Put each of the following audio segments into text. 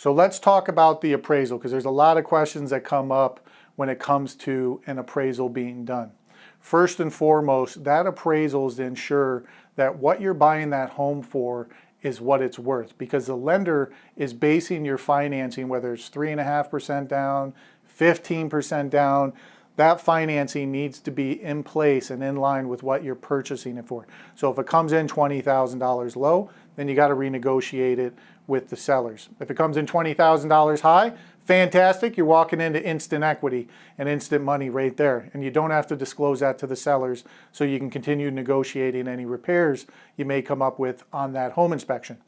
So let's talk about the appraisal, because there's a lot of questions that come up when it comes to an appraisal being done. First and foremost, that appraisal is to ensure that what you're buying that home for is what it's worth, because the lender is basing your financing, whether it's 3.5% down, 15% down, that financing needs to be in place and in line with what you're purchasing it for. So if it comes in $20,000 low, then you got to renegotiate it with the sellers. If it comes in $20,000 high, fantastic, you're walking into instant equity and instant money right there. And you don't have to disclose that to the sellers, so you can continue negotiating any repairs you may come up with on that home inspection.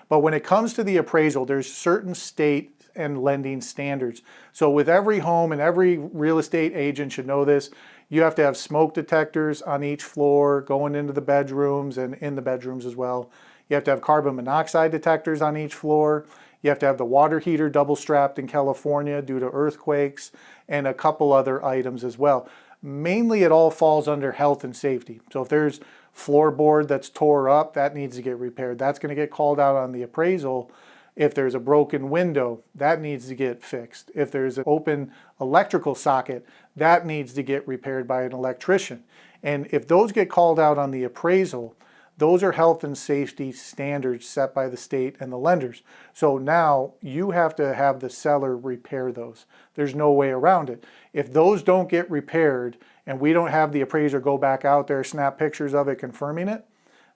But when it comes to the appraisal, there's certain state and lending standards. So with every home, and every real estate agent should know this, you have to have smoke detectors on each floor going into the bedrooms and in the bedrooms as well. You have to have carbon monoxide detectors on each floor. You have to have the water heater double strapped in California due to earthquakes, and a couple other items as well. Mainly it all falls under health and safety. So if there's floorboard that's tore up, that needs to get repaired. That's going to get called out on the appraisal. If there's a broken window, that needs to get fixed. If there's an open electrical socket, that needs to get repaired by an electrician. And if those get called out on the appraisal, those are health and safety standards set by the state and the lenders. So now you have to have the seller repair those. There's no way around it. If those don't get repaired and we don't have the appraiser go back out there, snap pictures of it confirming it,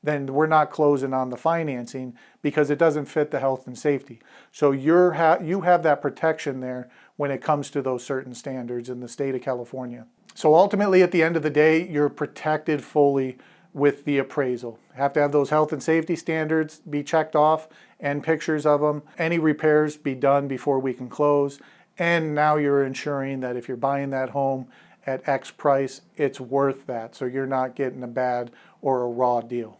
then we're not closing on the financing, because it doesn't fit the health and safety. So you have that protection there when it comes to those certain standards in the state of California. So ultimately, at the end of the day, you're protected fully with the appraisal. You have to have those health and safety standards be checked off and pictures of them. Any repairs be done before we can close. And now you're ensuring that if you're buying that home at X price, it's worth that. So you're not getting a bad or a raw deal.